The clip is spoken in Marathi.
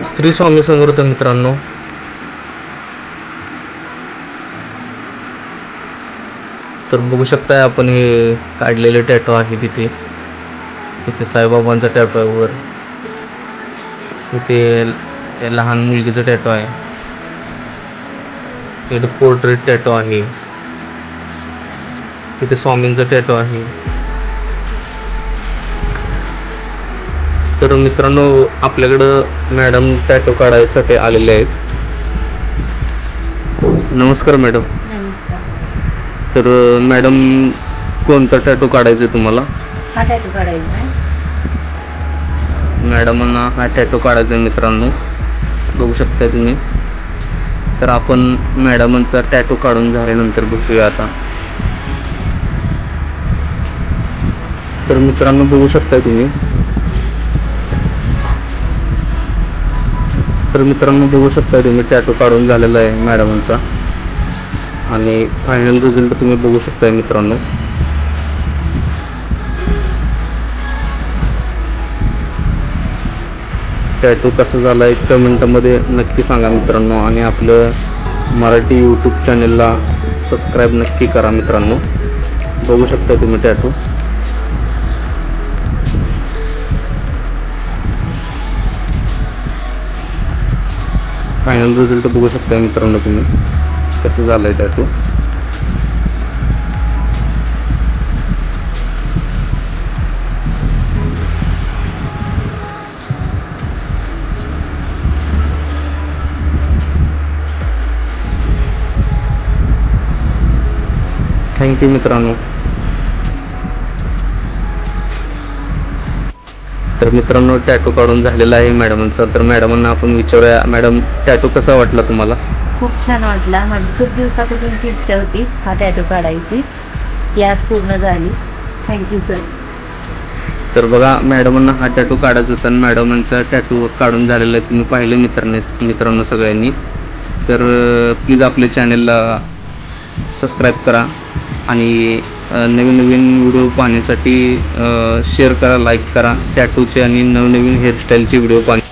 श्री स्वामी समर्थ मित्रांनो, तर बघू शकताय आपण हे काढलेले टॅटो आहे. तिथे साईबाबांचा टॅटो आहे वर. तिथे लहान मुलगीचा टॅटो आहे. तिथे पोर्ट्रेट टॅटो आहे. तिथे स्वामींचा टॅटो आहे. तर मित्रांनो, आपल्याकडं मॅडम टॅटो काढायसाठी आलेले आहेत. नमस्कार मॅडम. तर मॅडम, कोणता टॅटो काढायचा आहे तुम्हाला? हा टॅटू काढायचा आहे. मॅडमांना हा टॅटो काढायचा आहे मित्रांनो, बघू शकता तुम्ही. तर आपण मॅडमांचा टॅटो काढून झाल्यानंतर बघूया आता. तर मित्रांनो, बघू शकता तुम्ही. टॅटो काढून झालेला आहे मॅडमांचा आणि फायनल रिझल्ट तुम्ही बघू शकताय मित्रांनो. टॅटू कसा झाला आहे कमेंटमध्ये नक्की सांगा मित्रांनो. आणि आपलं मराठी यूट्यूब चॅनलला सबस्क्राईब नक्की करा मित्रांनो. बघू शकता तुम्ही टॅटू. फायनल रिझल्ट बघू शकता मित्रांनो तुम्ही कसं झालंय टॅटू. थँक्यू मित्रांनो. तर मित्रांनो, टॅटू काढून झालेला आहे मॅडमांचा. तर मॅडमांना आपण विचारूया, मॅडम टॅटू कसा वाटला तुम्हाला? खूप छान वाटला. माझी खूप दिवसापासून इच्छा होती हा टॅटू काढायची, ती आज पूर्ण झाली. Thank you sir. तर बघा, मॅडमांना हा टॅटू काढायचा होता आणि मॅडमांचा टॅटू काढून झालेला आहे. तुम्ही पाहिले मित्रांनो सगळ्यांनी. तर प्लीज आपल्या चॅनलला सबस्क्राईब करा आणि नवीन व्हिडिओ पाहण्यासाठी शेअर करा, लाईक करा. टॅटूचे आणि नवनवीन हेअरस्टाईलचे व्हिडिओ पाहण्यासाठी